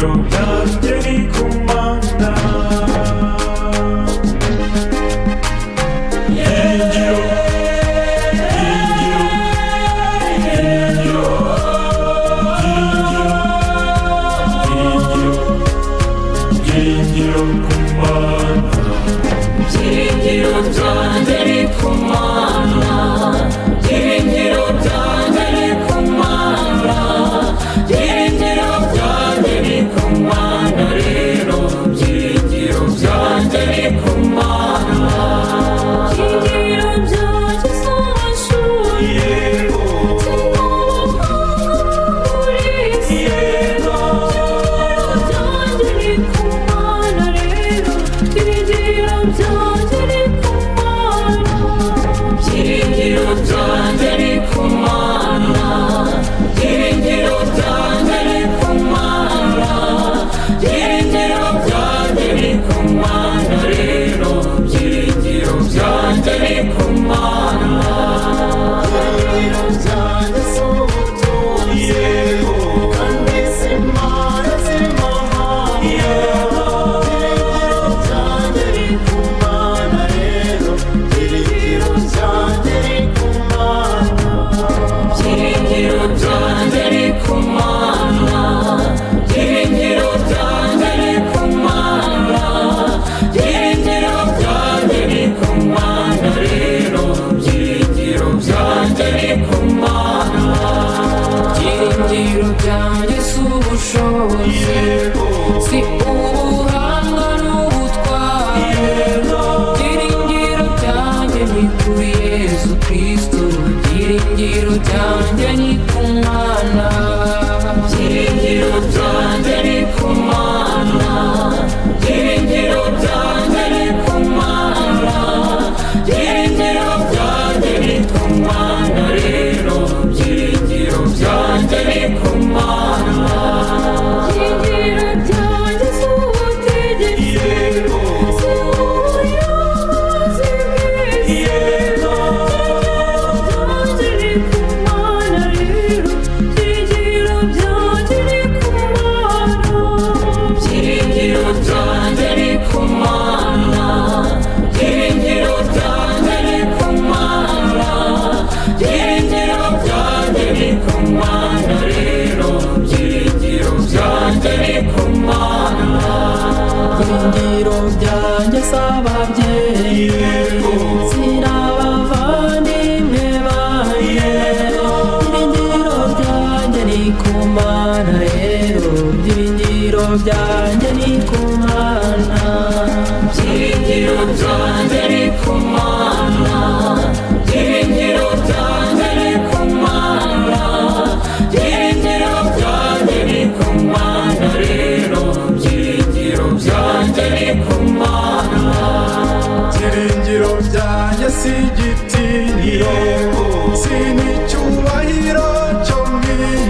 byiringiro byanjye ni ku Mana. Byiringiro ku Mana. Byiringiro byanjye ni ku Mana. Byiringiro byanjye ni ku Mana. Byiringiro byanjye ni ku Mana rero. Byiringiro byanjye ni ku Mana. Byiringiro byanjye si amashuri. Yego. Yego. Byanjye ni ku Mana rero. Byiringiro byanjye ni ku Mana. Byiringiro byanjye ni ku Mana. Byiringiro byanjye ni ku Mana. Byiringiro byanjye ni ku Mana rero. Byiringiro byanjye ni ku Mana. Byiringiro byanjye si ubutunzi. Yego. Kandi si imana z'imahanga. Yego. Byiringiro byanjye ni ku Mana rero. Byiringiro byanjye ni ku Mana. Byiringiro byanjye ni ku Mana. Byiringiro byanjye ni ku Mana. Byiringiro byanjye ni ku Mana rero. Byiringiro byanjye ni ku Mana. Byiringiro byanjye si ubushobozi. Yego. Si ubuhanga n'ubutware. Yego. Byiringiro byanjye ni kuri Yesu Kristo. Byiringiro byanjye ni ku Mana. Byiringiro byanjye ni ku Mana. Byiringiro byanjye ni ku Mana. Byiringiro byanjye ni ku Mana rero. Byiringiro byanjye ni ku Mana. Byiringiro byanjye si ubutegetsi. Yego. Si ubuyobozi bw'isi. Yego. Byanjye ni ku Mana rero. Byiringiro byanjye ni ku Mana. Byiringiro byanjye ni ku Mana. Byiringiro byanjye ni ku Mana. Byiringiro byanjye ni ku Mana rero. Byiringiro byanjye ni ku Mana. Byiringiro byanjye si ababyeyi. Yego. Si n'abavandimwe banjye. Byiringiro byanjye ni ku Mana rero. Byiringiro byanjye ni ku Mana. Byiringiro byanjye ni ku Mana. Byiringiro byanjye ni ku Mana. Byiringiro byanjye ni ku Mana rero. Byiringiro byanjye ni ku Mana. Byiringiro byanjye si igitinyiro. Yego. Si n'icyubahiro cyo mu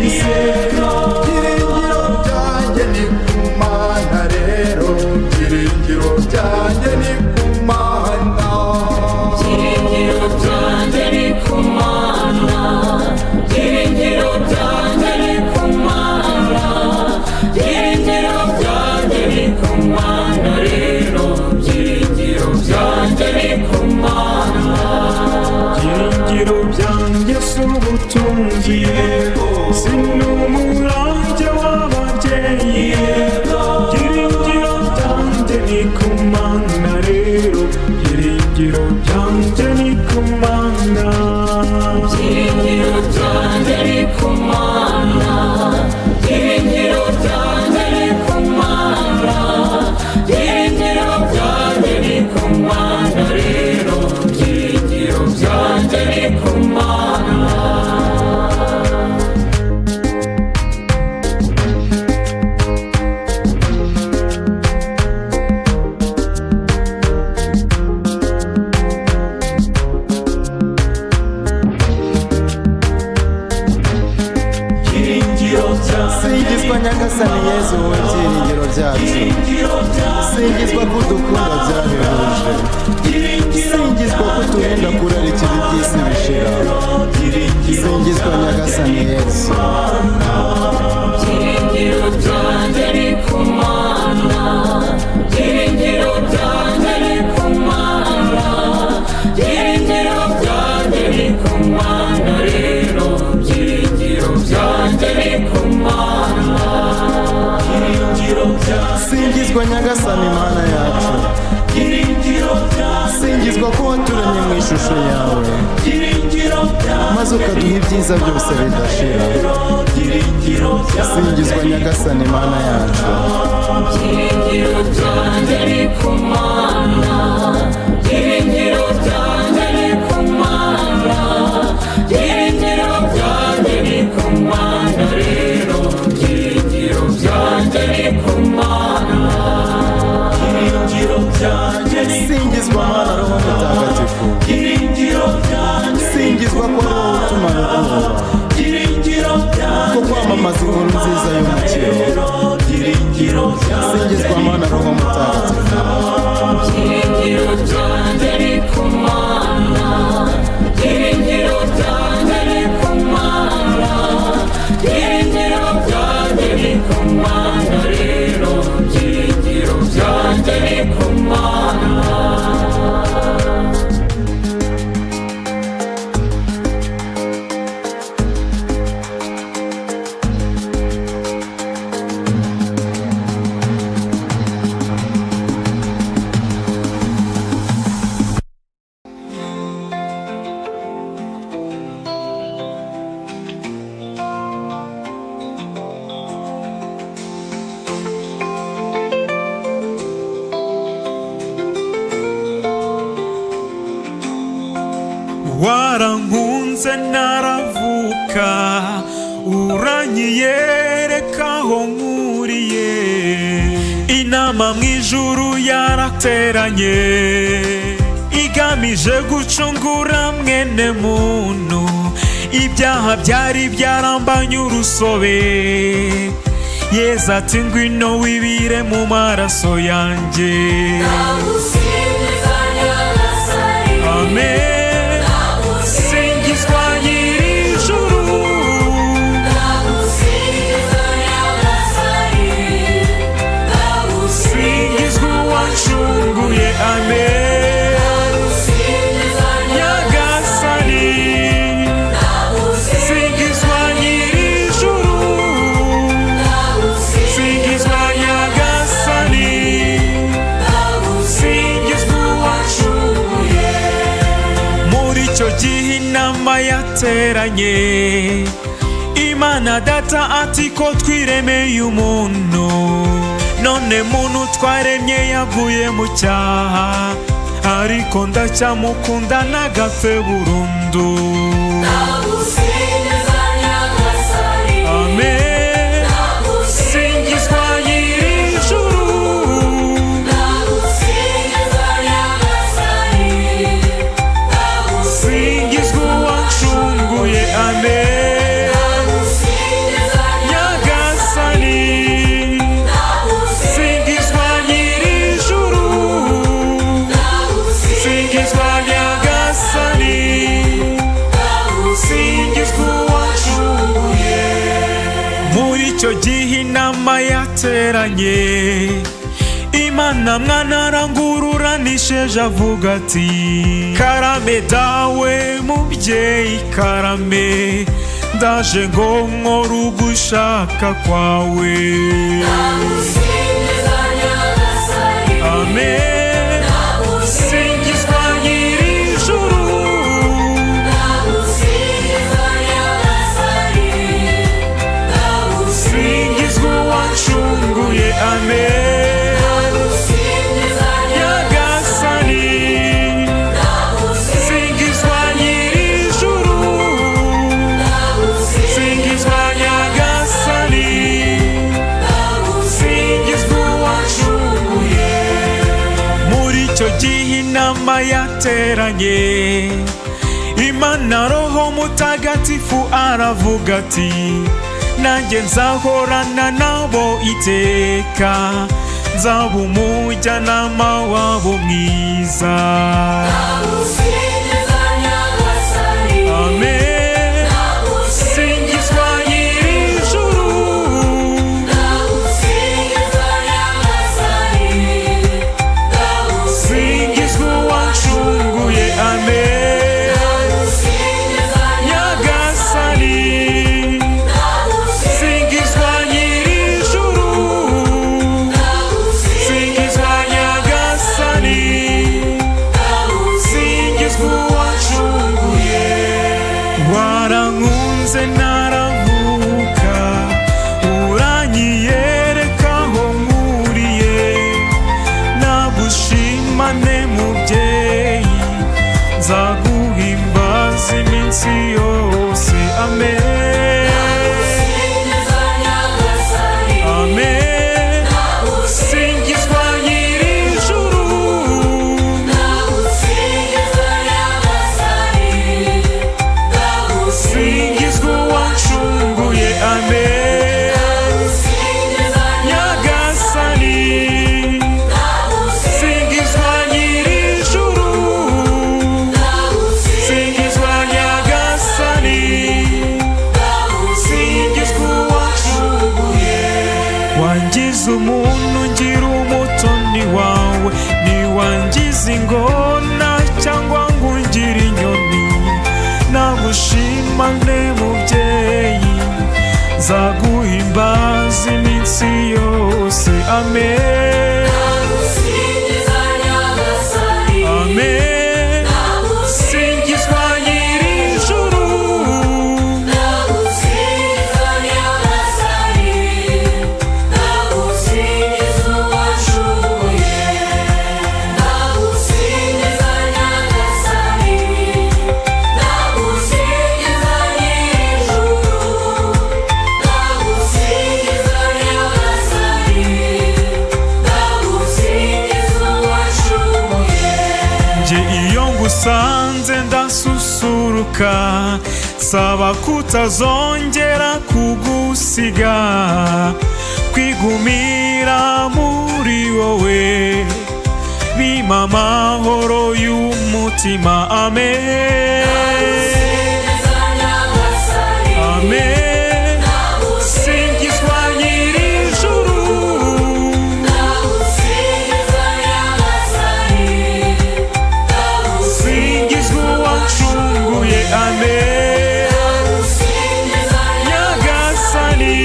isi. Yego. Byiringiro byanjye ni ku Mana rero. Byiringiro byanjye ni ku Mana. Byiringiro byanjye ni ku Mana. Byiringiro byanjye ni ku Mana. Byiringiro byanjye ni ku Mana rero. Byiringiro byanjye ni ku Mana. Byiringiro byanjye si ubutunzi. Yego. Si n'umurage w'ababyeyi. Yego. Byiringiro byanjye ni ku Mana rero. Byiringiro byanjye ni ku Mana. Byiringiro byanjye ni ku Mana. Byiringiro byanjye ni ku Mana. Byiringiro byanjye ni ku Mana rero. Byiringiro byanjye ni ku Mana. Singizwa Nyagasani Yezu wowe byiringiro byacu. Singizwa ko udukunda byahebuje. Singizwa ko uturinda kurarikira iby'isi bishira. Singizwa Nyagasani Yezu. Byiringiro byanjye ni ku singizwa nyagasani mana yacu, singizwa ko waturemye mu ishusho yawe maze ukaduha ibyiza byose bidashira. Singizwa nyagasani mana yacu. Byiringiro byanjye ni ku Mana, byiringiro byanjye ni ku Mana, byiringiro byanjye ni ku Mana rero, byiringiro byanjye ni ku Mana, byiringiro byanjye ni ku Mana. Singizwa mana roho mutagatifu, singizwa ko ari wowe utumara ubwoba, ko kwamamaza inkuru nziza y'umukiro. Singizwa mana roho mutagatifu. Byiringiro byanjye ni ku Mana, byiringiro byanjye ni ku Mana, byiringiro byanjye ni ku Mana rero, byiringiro byanjye ni ku Mana. warankunze naravuka, uranyiyereka aho nkuriye, inama mu ijuru yarateranye igamije gucungura mwene muntu, ibyaha byari byarambanye urusobe. Yesu ati ngwino wibire mu maraso yanjye. Amen. Inama yateranye, Imana data ati ko twiremeye umuntu, none muntu twaremye yaguye mu cyaha, ariko ndacyamukunda nagapfe burundu. Amen. Icyo gihe inama yateranye, Imana mwana arangururanisheje avuga ati karame dawe mubyeyi karame, ndaje ngo nkore ugushaka kwawe. Amen. Inama yateranye, Imana roho mutagatifu aravuga ati nanjye nzahorana nabo iteka, nzaba umujyanama wabo mwiza. Amen. niwangiza umuntu ngira umutoni wawe, niwangiza ingona cyangwa ngo ungire inyoni, nagushima nte mubyeyi, nzaguhimbaza iminsi yose. Amen, amen. Singizwa nyir'ijuru, usanze ndasusuruka, saba kutazongera kugusiga, kwigumira muri wowe bimpa amahoro y'umutima. Amen, amen. Singizwa nyir'ijuru, amen. Nyagasani,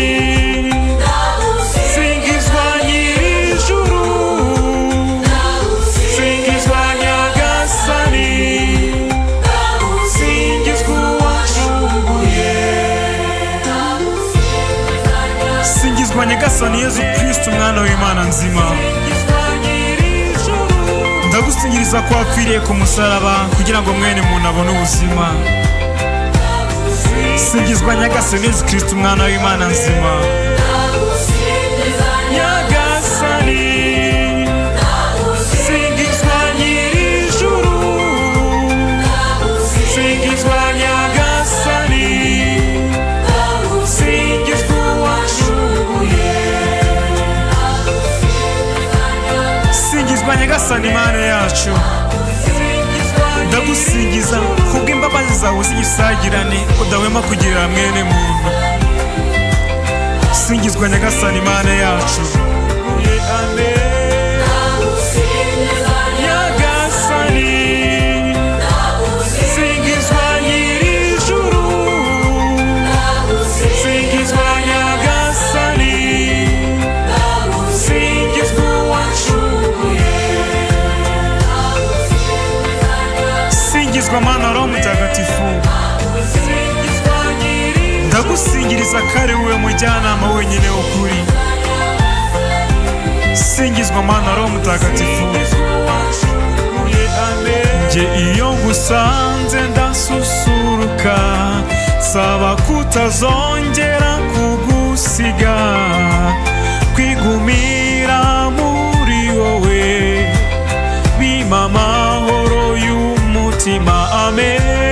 singizwa nyir'ijuru, singizwa Nyagasani, singizwa uwacunguye. Singizwa Nyagasani Yezu Kristo, umwana w'Imana nzima, ndagusingiriza ko wapfiriye ku musaraba kugira ngo mwene muntu abone ubuzima. Singizwa Nyagasani Yezu Kristo, umwana w'Imana nzima. Nyagasani, singizwa nyir'ijuru, singizwa Nyagasani, singizwa uwacunguye. Singizwa Nyagasani Mana yacu, ndagusingiza kubw'imbabazi zawe z'igisagirane udahwema kugirira mwene muntu. Singizwa Nyagasani Mana yacu, amen. Nyagasani, singizwa nyir'ijuru, singizwa Nyagasani, singizwa uwacunguye. Singizwa Mana Roho Mutagatifu, ndagusingiriza kare wowe mujyanama wenyine w'ukuri. Singizwa Mana Roho Mutagatifu, nje iyo ngusanze ndasusuruka, saba kutazongera kugusiga, kwigumira muri wowe bimpa amahoro y'umutima. Amen.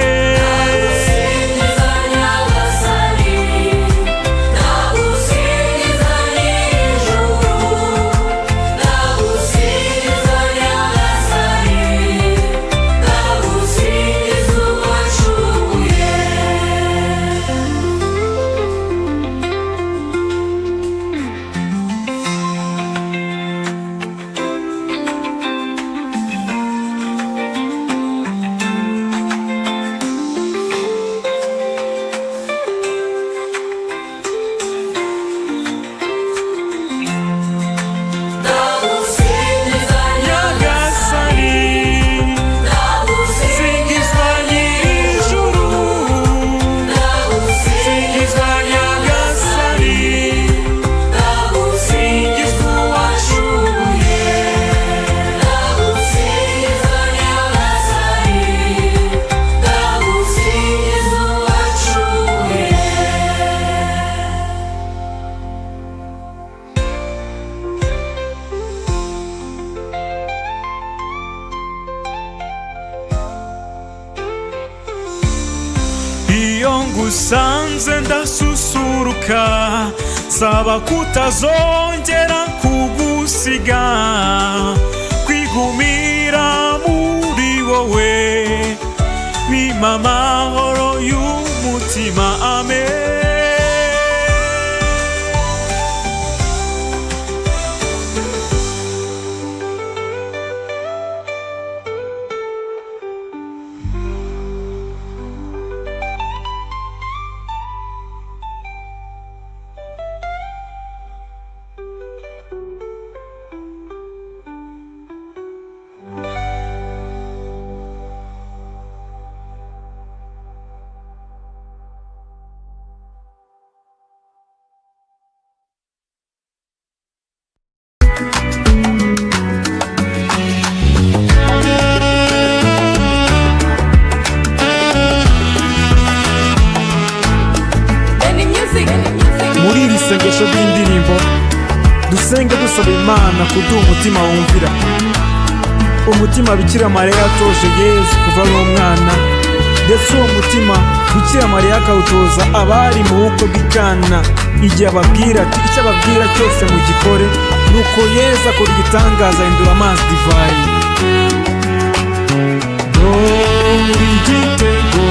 ngusanze ndasusuruka, saba kutazongera kugusiga, kwigumira muri wowe bimpa amahoro y'umutima. Amen. dusenge dusaba Imana kuduha umutima wumvira, umutima Bikira Mariya yatoje Yezu kuva ari umwana, ndetse uwo mutima Bikira Mariya akawutoza abari mu bukwe bw'Ikana, igihe ababwira ati icyo ababwira cyose mugikore. Nuko Yezu akora igitangaza, ahindura amazi divayi. Dore igitego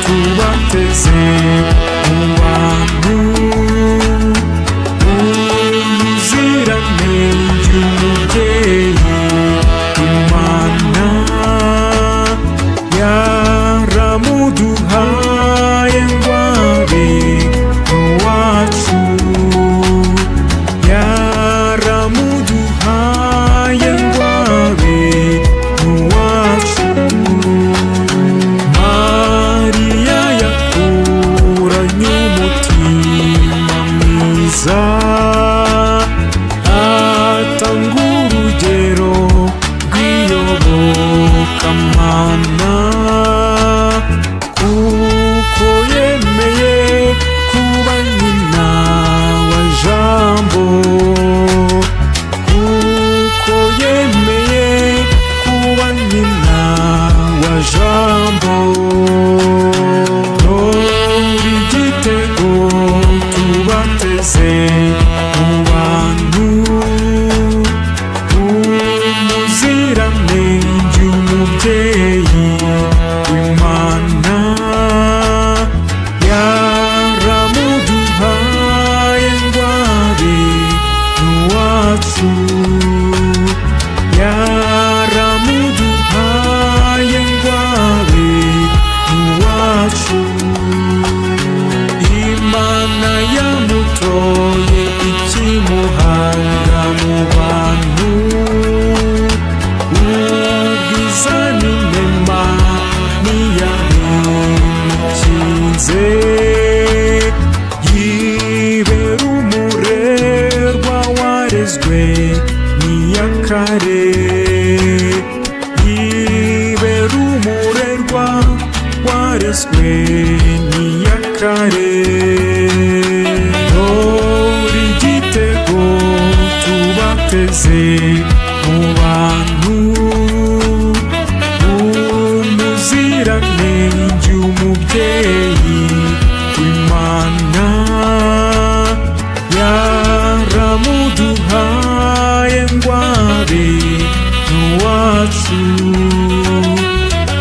tubateze mu bantu, ubuziranenge umubyeyi Imana yaramuduhaye ngo abe uwacu, yaramuduhaye ngo abe uwacu. Mariya yakuranye umutima mwiza, atanga urugero rw'iyobokamana, kuko yemeye kuba nyina wa Jambo, kuko yemeye kuba nyina wa Jambo. Dore igitego tubateze mu bantu, umuziranenge umubyeyi w'Imana yaramuduhaye ngo abe uwacu, yaramuduhaye ngo abe uwacu. Imana yamutoye ikimuhanga mu bantu, ubwiza n'inema ntiyabimukinze, yibera umurerwa warezwe n'iyakare, yibera umurerwa warezwe n'iyakare. Dore igitego tubateze mu bantu, umuziranenge umubyeyi w'Imana yaramuduhaye ngo abe uwacu,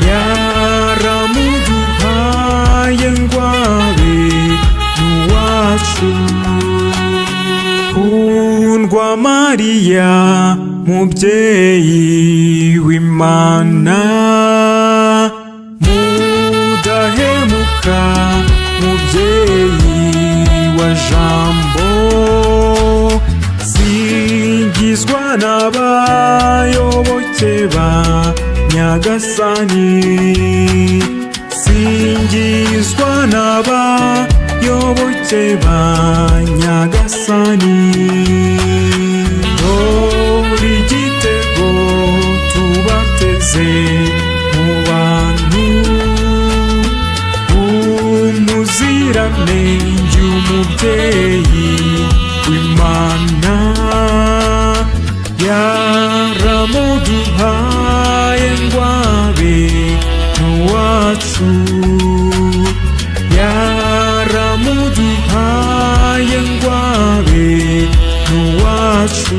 yaramuduhaye ngo abe uwacu. Kundwa Mariya mubyeyi w'Imana, mudahemuka mubyeyi wa Jambo, singizwa n'abayoboke ba Nyagasani, singizwa n'abayoboke ba Nyagasani. Dore igitego tubateze mu bantu, umuziranenge umubyeyi w'Imana yaramuduhaye ngo abe uwacu, yaramuduhaye ngo abe uwacu.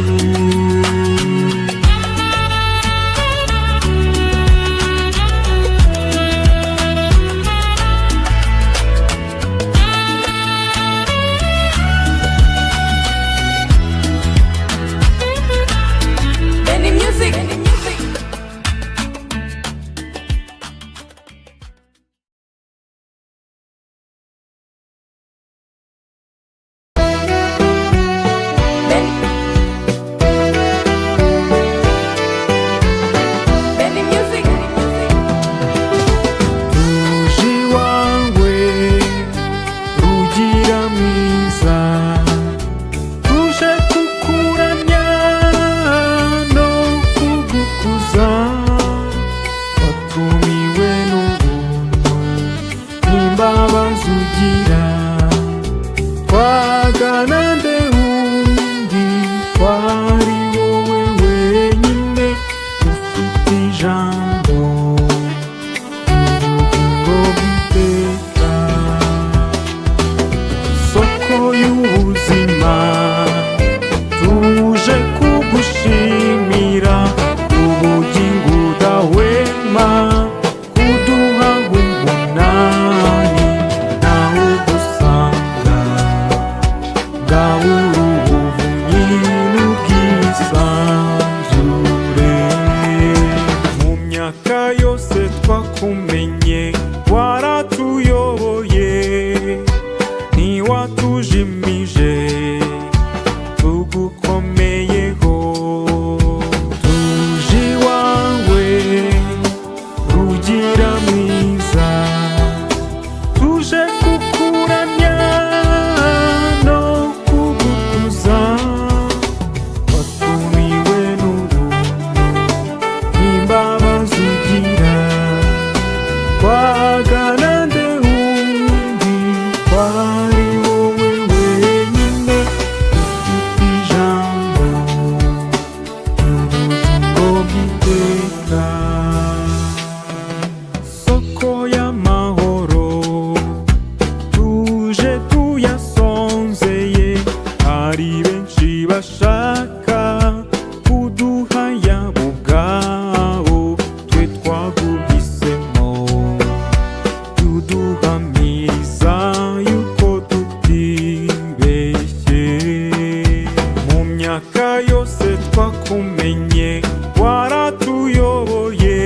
myaka yose twakumenye waratuyoboye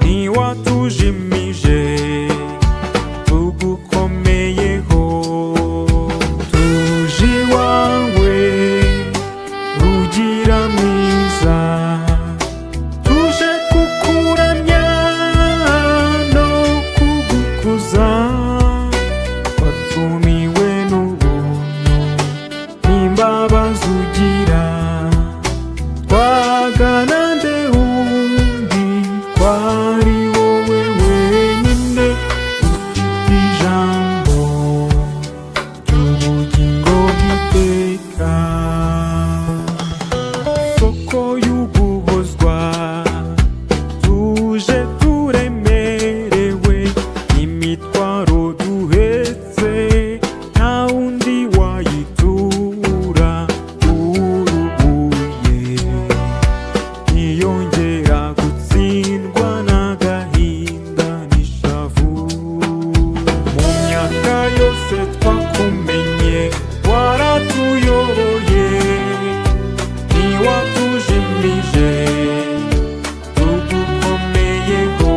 ntiwatujimije tugukomeyeho tuje iwawe rugira mwiza tuje kukuramya no kugukuza watumiwe n'ubuntu n'imbabazi ugira twagana nde wundi kwari wowe wenyine ufite ijambo ry'ubugingo bw'iteka soko y'uguhozwa tuje turemerewe imitwaro duhetse nta wundi wayitura urubuye ntiyongera gutsindwa n'agahinda n'ishavu mu myaka yose twakumenye waratuyoboye ntiwatujimije tugukomeyeho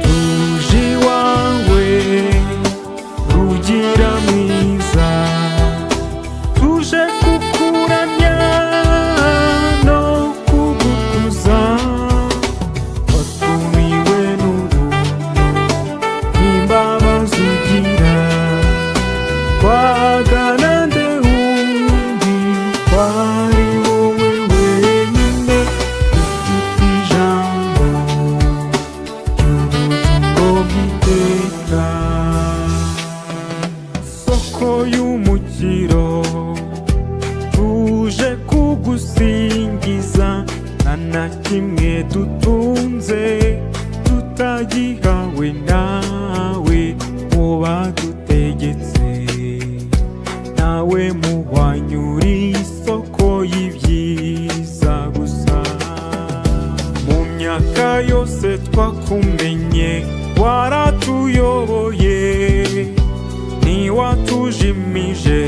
tuje iwawe rugira mwiza tuje kukuramya no kugukuza watumiwe n'ubuntu n'imbabazi ugira twagana nde wundi kwari wowe wenyine ufite ijambo ry'ubugingo bw'iteka soko y'umukiro tuje kugusingiza nta na kimwe dutunze tutagihawe nawe wadutegetse nawe muhwanyura isoko y'ibyiza gusa mu myaka yose twakumenye waratuyoboye ntiwatujimije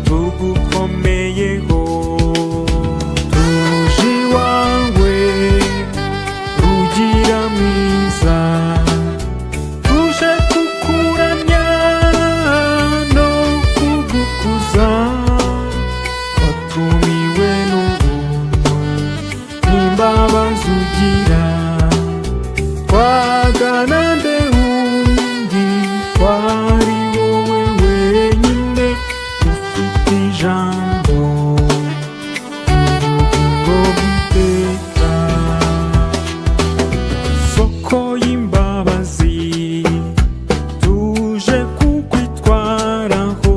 tugukomeyeho tuje iwawe rugira mwiza tuje kukuramya no kugukuza watumiwe n'ubuntu n'imbabazi ugira twagana nde wundi kwari wowe wenyine ufite ijambo ry'ubugingo bw'iteka soko y'imbabazi tuje kukwitwaraho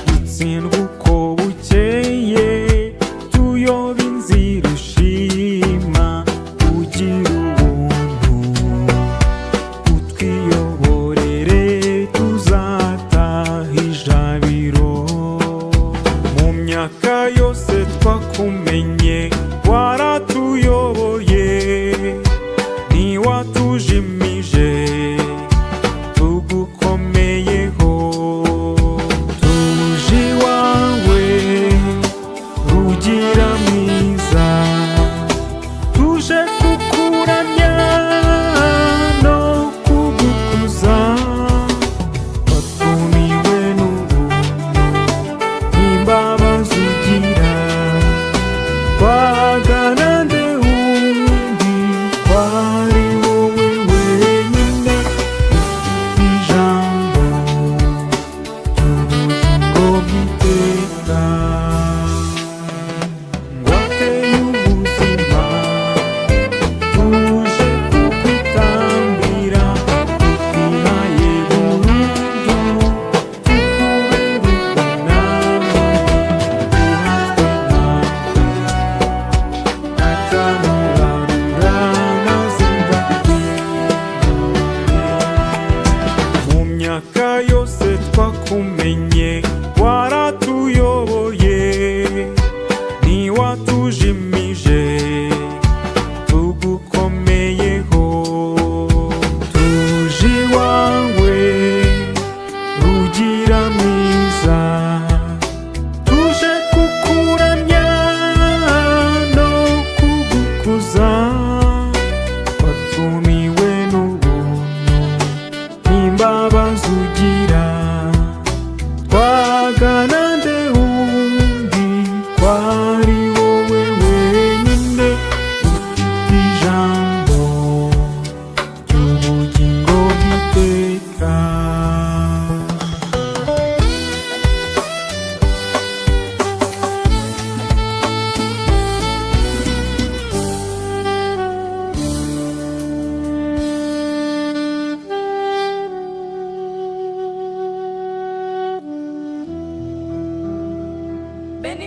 dutsindwa uko bukeye tuyoba inzira ushima ugira ubuntu utwiyoborere tuzataha ijabiro mu myaka yose twakumenye waratuyoboye ntiwatujimije tugukomeyeho tuje iwawe rugira mwiza tuje kukuramya no kugukuza watumiwe n'ubuntu n'imbabazi ugira twagana nde wundi kwari wowe wenyine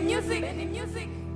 music.